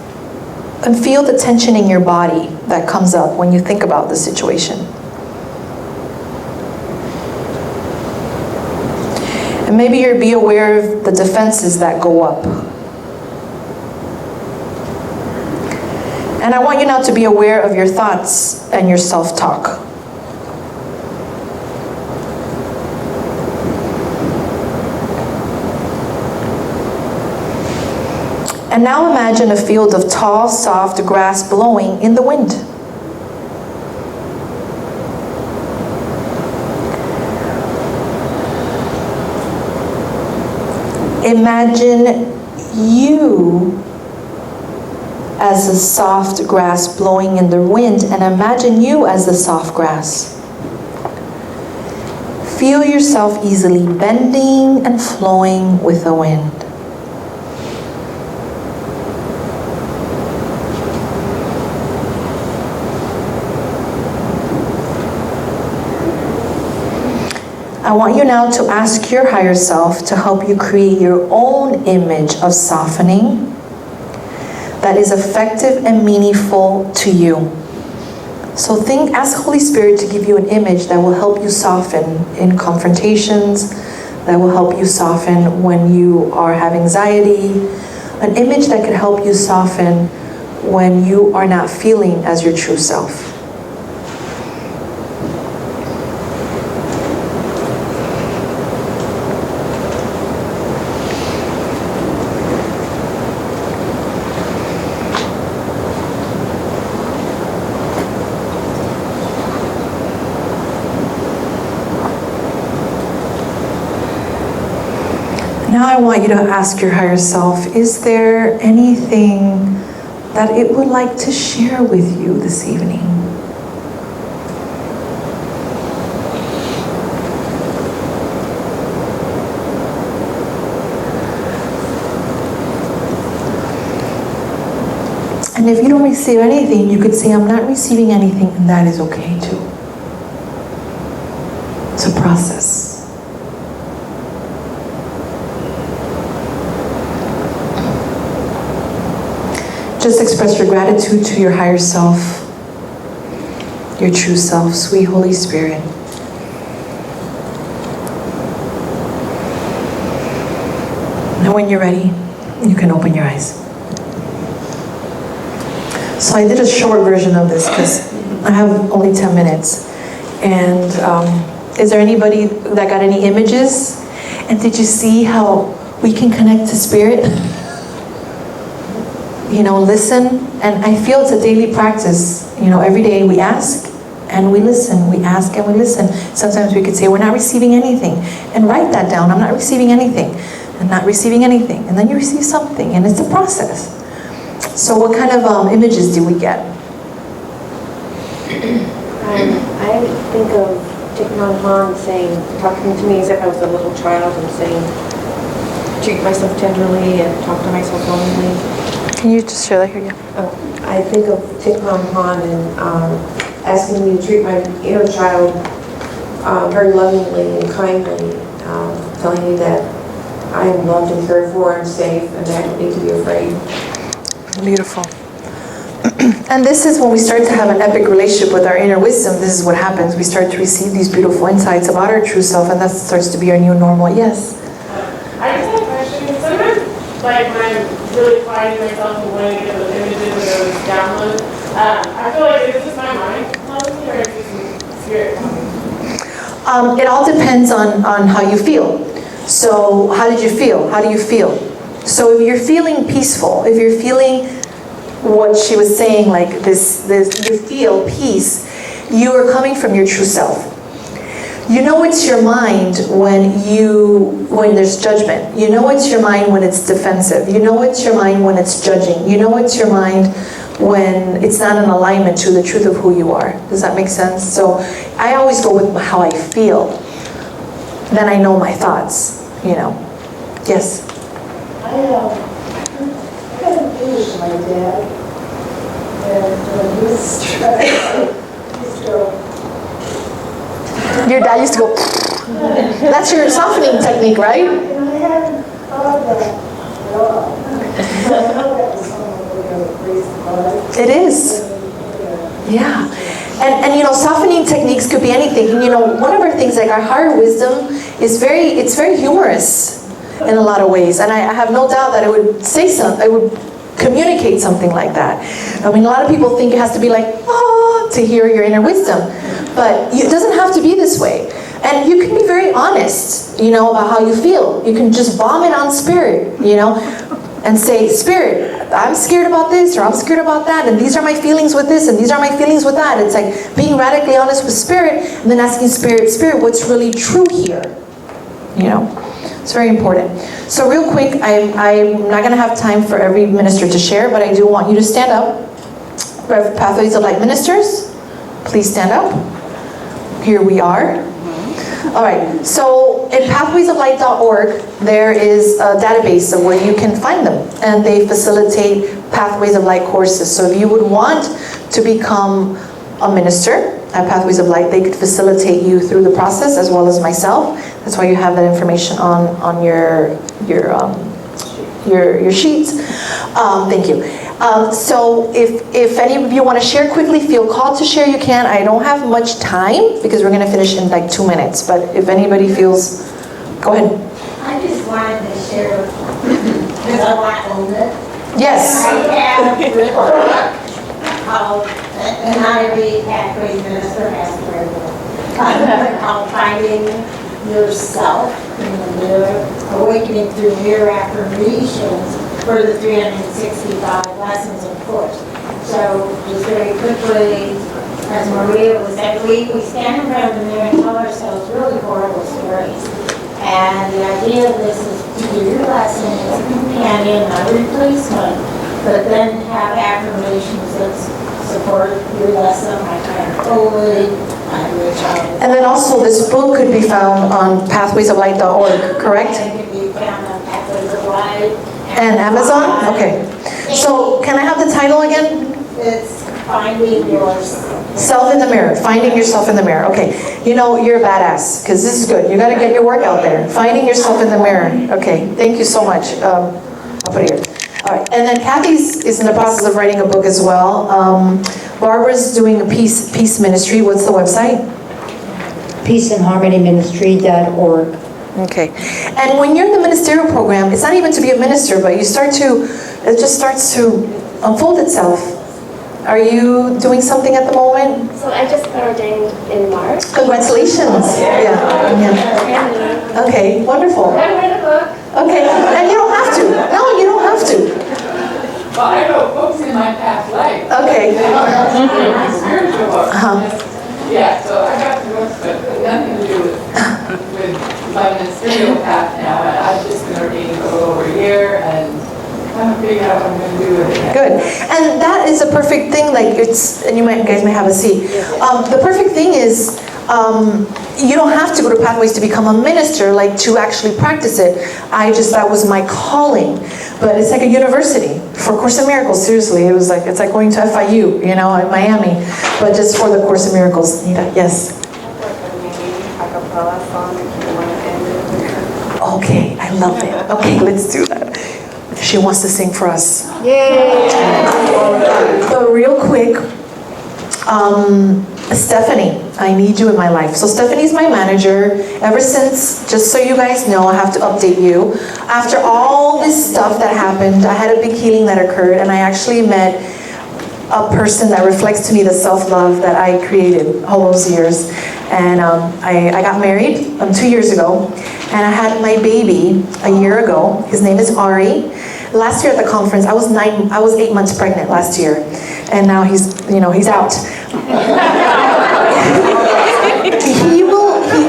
and feel the tension in your body that comes up when you think about the situation. And maybe you'll be aware of the defenses that go up. And I want you now to be aware of your thoughts and your self-talk. And now imagine a field of tall, soft grass blowing in the wind. Imagine you as the soft grass blowing in the wind, and imagine you as the soft grass. Feel yourself easily bending and flowing with the wind. I want you now to ask your higher self to help you create your own image of softening that is effective and meaningful to you. So ask Holy Spirit to give you an image that will help you soften in confrontations, that will help you soften when you have anxiety, an image that could help you soften when you are not feeling as your true self. Now I want you to ask your higher self, is there anything that it would like to share with you this evening? And if you don't receive anything, you could say, I'm not receiving anything, and that is okay too. It's a process. Just express your gratitude to your higher self, your true self, sweet Holy Spirit. And when you're ready, you can open your eyes. So I did a short version of this because I have only 10 minutes. And is there anybody that got any images? And did you see how we can connect to Spirit? You know, listen, and I feel it's a daily practice. You know, every day we ask and we listen, we ask and we listen. Sometimes we could say, we're not receiving anything, and write that down. I'm not receiving anything, and not receiving anything, and then you receive something, and it's a process. So what kind of images do we get? I think of Thich Nhat Hanh saying, talking to me as if I was a little child and saying, treat myself tenderly and talk to myself lovingly. Can you just share that here? Yeah. I think of Thich Nhat Hanh and asking me to treat my inner child very lovingly and kindly, telling me that I am loved and cared for and safe and that I don't need to be afraid. Beautiful. And this is when we start to have an epic relationship with our inner wisdom. This is what happens. We start to receive these beautiful insights about our true self, and that starts to be our new normal. Yes? I just have a question. Sometimes, like when I'm really finding myself and wanting to get those images or those downloads, I feel like is this my mind telling me or is this spirit telling me? It all depends on how you feel. So how did you feel? How do you feel? So if you're feeling peaceful, if you're feeling what she was saying, like this you feel peace, you are coming from your true self. You know it's your mind when there's judgment. You know it's your mind when it's defensive. You know it's your mind when it's judging. You know it's your mind when it's not in alignment to the truth of who you are. Does that make sense? So I always go with how I feel. Then I know my thoughts, you know. Yes? I got an image of my dad, and when he was stressed, he used to go, Your dad used to go, that's your softening technique, right? and I hadn't thought of that at all. I know that was something we're going to raise the bar. It is. Yeah. And you know, softening techniques could be anything. And you know, one of our things, like our higher wisdom, is very humorous in a lot of ways. And I have no doubt that it would say something, it would communicate something like that. I mean, a lot of people think it has to be like, oh, to hear your inner wisdom. But it doesn't have to be this way. And you can be very honest, you know, about how you feel. You can just vomit on Spirit, you know, and say, Spirit, I'm scared about this, or I'm scared about that, and these are my feelings with this, and these are my feelings with that. It's like being radically honest with Spirit, and then asking Spirit, what's really true here? You know, it's very important. So real quick, I'm not going to have time for every minister to share, but I do want you to stand up. Pathways of Light ministers, please stand up. Here we are. All right, so in pathwaysoflight.org, there is a database of where you can find them, and they facilitate Pathways of Light courses. So if you would want to become a minister at Pathways of Light, they could facilitate you through the process, as well as myself. That's why you have that information on your sheets. Thank you. So if any of you want to share quickly, feel called to share, you can. I don't have much time because we're going to finish in like 2 minutes. But if anybody feels, go ahead. I just wanted to share, because I want to own it. Yes. I have written a book called, and not every pathway minister has to write a book, called Finding Yourself in the Mirror, Awakening Through Mirror Affirmations for the 365 Lessons of Course. So just very quickly, as Maria was saying, we stand in front of the mirror and tell ourselves really horrible stories. And the idea of this is to do your lesson as a companion, not a replacement, but then have affirmations that support your lesson, like I am holy, I'm your child. And then also this book could be found on pathwaysoflight.org, correct? And it can be found on Pathways of Light. And Amazon? Okay. So can I have the title again? It's Finding Yourself. Self in the mirror. Finding yourself in the mirror. Okay. You know, you're a badass because this is good. You got to get your work out there. Finding yourself in the mirror. Okay. Thank you so much. I'll put it here. All right. And then Kathy's is in the process of writing a book as well. Barbara's doing a peace ministry. What's the website? peaceandharmonyministry.org. Okay. And when you're in the ministerial program, it's not even to be a minister, but it just starts to unfold itself. Are you doing something at the moment? So I just got ordained in March. Congratulations. Yeah. Okay, wonderful. I read a book. Okay, and you don't have to. No, you don't have to. Well, I wrote books in my past life. Okay. They are spiritual books. Uh-huh. Yeah, so I got the books, but nothing to do with my ministerial path now. And I've just been ordained for a little over a year and haven't figured out what I'm going to do with it yet. Good. And that is a perfect thing, like and you guys may have a seat. The perfect thing is, you don't have to go to Pathways to become a minister, like to actually practice it. That was my calling. But it's like a university for Course in Miracles, seriously. It's like going to FIU, in Miami, but just for the Course in Miracles. Nita, yes? Okay, I love it. Okay, let's do that. She wants to sing for us. Yay! But real quick, Stephanie, I need you in my life. So Stephanie's my manager. Ever since, just so you guys know, I have to update you. After all this stuff that happened, I had a big healing that occurred, and I actually met a person that reflects to me the self-love that I created all those years. And I got married 2 years ago, and I had my baby a year ago. His name is Ari. Last year at the conference, I was 8 months pregnant last year, and now he's out.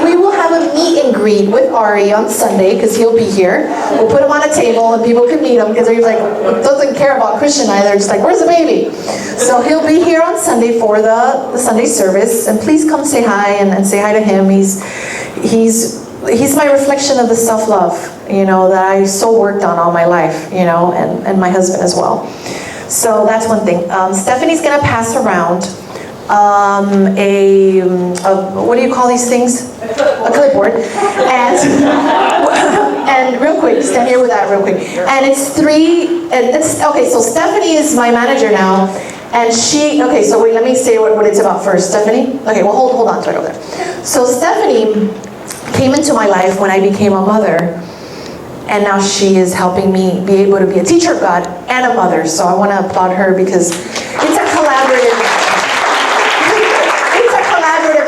We will have a meet and greet with Ari on Sunday because he'll be here. We'll put him on a table and people can meet him because he's doesn't care about Christian either. Just like, where's the baby? So he'll be here on Sunday for the Sunday service, and please come say hi and say hi to him. He's my reflection of the self-love, that I so worked on all my life, and my husband as well. So that's one thing. Stephanie's gonna pass around what do you call these things? A clipboard. And real quick, stand here with that real quick. And okay, so Stephanie is my manager now. And so wait, let me say what it's about first. Stephanie? Okay, well hold on to it over there. So Stephanie came into my life when I became a mother. And now she is helping me be able to be a teacher of God and a mother. So I want to applaud her because it's a collaborative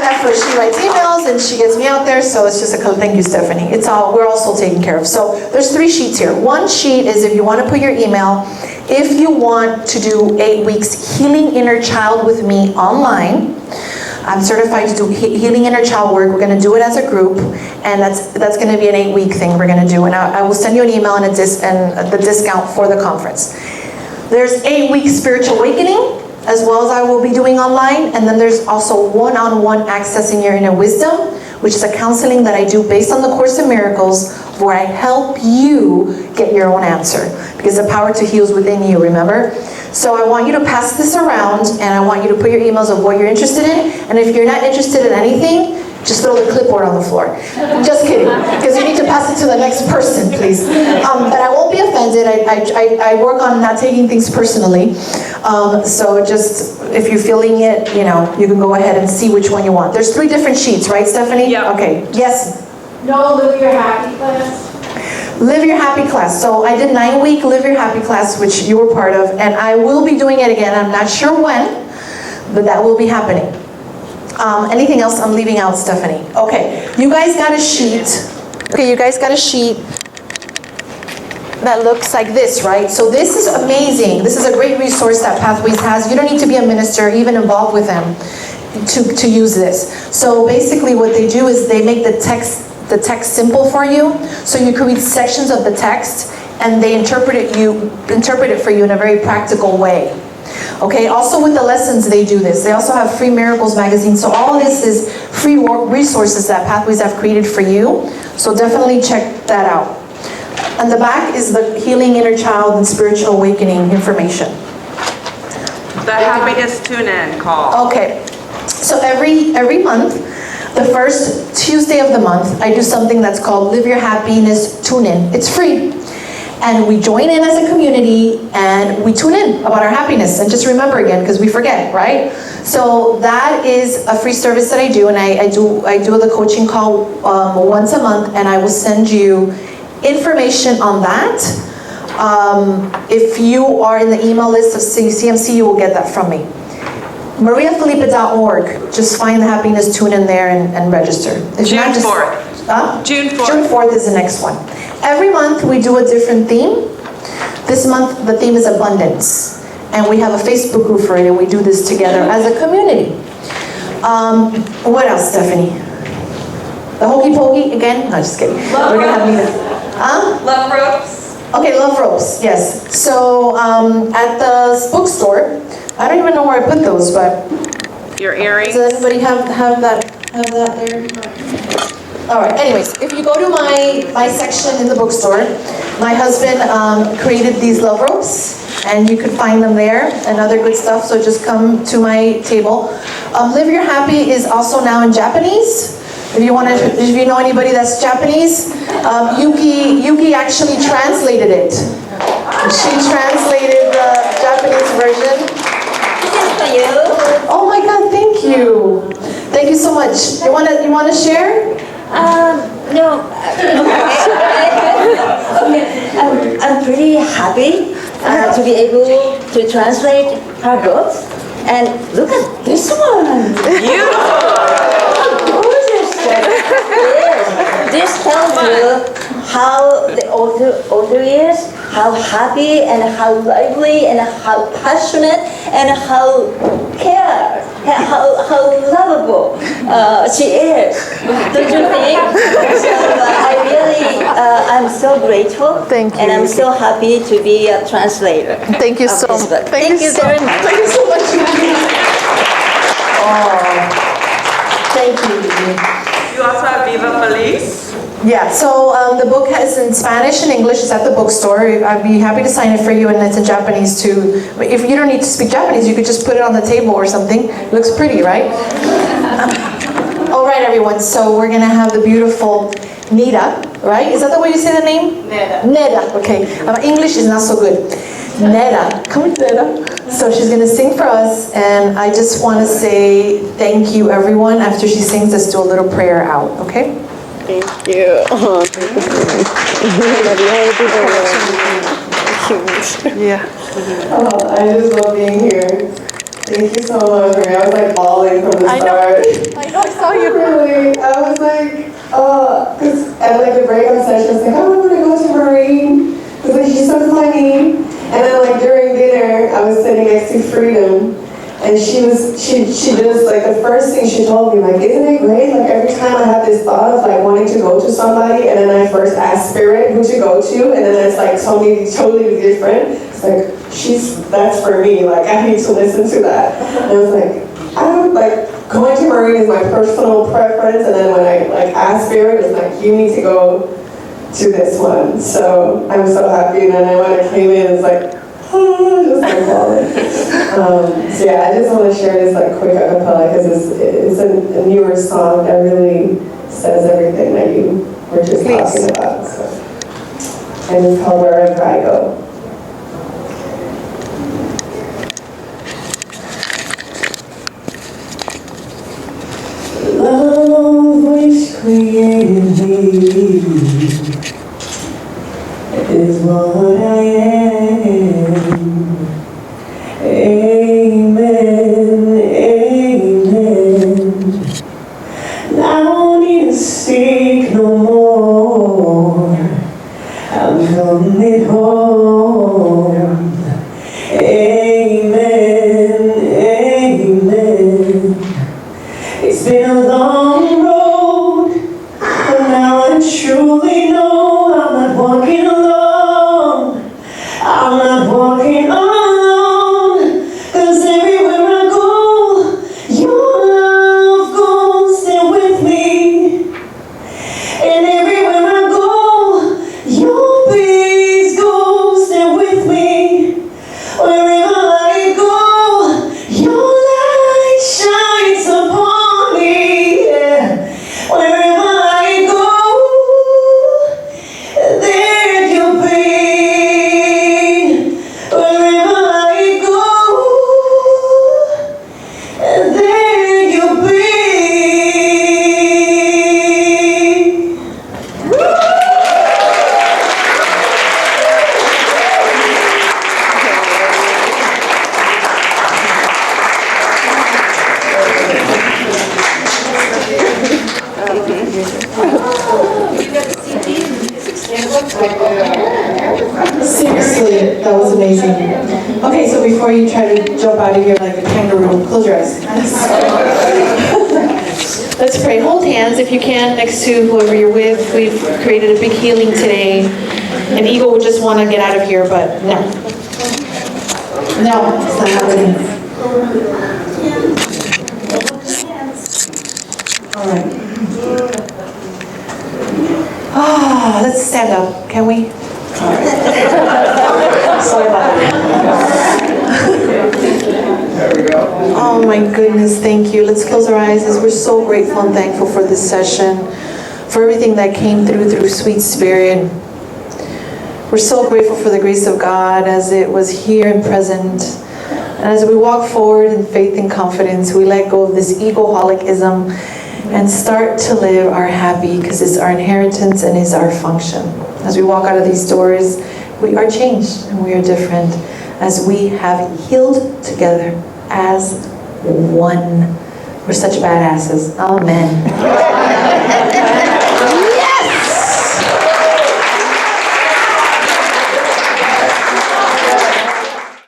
effort. She writes emails and she gets me out there. So it's just thank you, Stephanie. We're also taken care of. So there's 3 sheets here. One sheet is if you want to put your email. If you want to do 8 weeks Healing Inner Child with me online. I'm certified to do Healing Inner Child work. We're going to do it as a group, and that's going to be an 8-week thing we're going to do. And I will send you an email and the discount for the conference. There's 8 weeks Spiritual Awakening, as well as I will be doing online. And then there's also one-on-one Accessing Your Inner Wisdom, which is a counseling that I do based on the Course in Miracles, where I help you get your own answer. Because the power to heal is within you, remember? So I want you to pass this around, and I want you to put your emails of what you're interested in. And if you're not interested in anything, just throw the clipboard on the floor. Just kidding, because you need to pass it to the next person, please. But I won't be offended. it. I work on not taking things personally. So just, if you're feeling it, you know, you can go ahead and see which one you want. There's 3 different sheets, right, Stephanie? Yeah. Okay, yes? No, live your happy class. Live Your Happy class. So I did 9-week Live Your Happy class, which you were part of, and I will be doing it again. I'm not sure when, but that will be happening. Anything else I'm leaving out, Stephanie? Okay, you guys got a sheet. Okay, you guys got a sheet that looks like this, right? So this is amazing. This is a great resource that Pathways has. You don't need to be a minister, even involved with them, to use this. So basically what they do is they make the text simple for you, so you can read sections of the text and they interpret it for you in a very practical way. Okay, also with the lessons they do this. They also have Free Miracles magazine, so all of this is free resources that Pathways have created for you, so definitely check that out. On the back is the Healing Inner Child and Spiritual Awakening information. The Happiness Tune-In call. Okay, so every month, the first Tuesday of the month, I do something that's called Live Your Happiness Tune-In. It's free. And we join in as a community and we tune in about our happiness and just remember again, because we forget, right? So that is a free service that I do, and I do the coaching call once a month, and I will send you information on that. If you are in the email list of CMC, you will get that from me. MariaFelipe.org. Just find the Happiness Tune in there and register. If June not, just, 4th. June 4th. June 4th is the next one. Every month we do a different theme. This month the theme is abundance. And we have a Facebook group for it, and we do this together as a community. What else, Stephanie? The hokey pokey again? No, just kidding. We're gonna have Nina. Love ropes. Okay, love ropes, yes. So at the bookstore, I don't even know where I put those, but Your earrings. does anybody have that there? All right, anyways, if you go to my section in the bookstore, my husband created these love ropes, and you can find them there and other good stuff, so just come to my table. Live Your Happy is also now in Japanese. If you know anybody that's Japanese, Yuki actually translated it. She translated the Japanese version. For you. Oh my God, thank you. Thank you so much. You wanna share? No. I'm pretty happy to be able to translate her books. And look at this one. How gorgeous that is. This tells you how the author is, how happy and how lively and how passionate and how lovable she is. Don't you think? So I'm so grateful. Thank you. And I'm so happy to be a translator. Thank you so much. Thank you very much. Thank you so much. Oh, thank you. You also have Viva Feliz. Yeah, so the book is in Spanish and English. It's at the bookstore. I'd be happy to sign it for you, and it's in Japanese too. But if you don't need to speak Japanese, you could just put it on the table or something. It looks pretty, right? All right, everyone. So we're gonna have the beautiful Nida, right? Is that the way you say the name? Neda. Neda. Okay. English is not so good. Neda. Come on, Neda. So she's gonna sing for us, and I just want to say thank you, everyone. After she sings, let's do a little prayer out. Okay? Thank you. Yeah. I just love being here. Thank you so much, Maria. I was like bawling from the start. I know, I saw you. Really, I was like, because at like the breakout session, I was like, I want to go to Marine, because like she's so funny. And then like during dinner, I was sitting next to Freedom, and she just like the first thing she told me, like, isn't it great? Like every time I have this thought of like wanting to go to somebody, and then I first ask Spirit who to go to, and then it's like totally different. It's like that's for me. Like I need to listen to that. And I was like, I don't like going to Marine is my personal preference, and then when I like asked Spirit, it's like you need to go to this one. So I'm so happy. And then when I came in, it's like. Just like falling. So yeah, I just want to share this like quick acapella because it's a newer song that really says everything that you were just talking about. So. and it's called Wherever I Go. Love which created me is what I am. Amen, amen. I don't need to seek no more. I'm coming home. Amen, amen. It's been a long road, but now I truly know I'm not walking alone. I'm not walking alone, 'cause everywhere I go, your love goes there with me. And everywhere I go, your peace goes there with me. Wherever I go, your light shines upon me. Yeah. Wherever I go, there you'll be. Wherever I go, there you'll be. Seriously, that was amazing. Okay, so before you try to jump out of here like a kangaroo, close your eyes. Let's pray. Hold hands if you can next to whoever you're with. We've created a big healing today. And Eagle would just want to get out of here, but no. No, it's not happening. All right. Ah, let's stand up, can we? All right. Sorry about that. Oh my goodness, thank you. Let's close our eyes as we're so grateful and thankful for this session, for everything that came through Sweet Spirit. We're so grateful for the grace of God as it was here and present. And as we walk forward in faith and confidence, we let go of this egoholicism and start to live our happy, because it's our inheritance and is our function. As we walk out of these doors, we are changed and we are different as we have healed together as one. We're such badasses. Amen.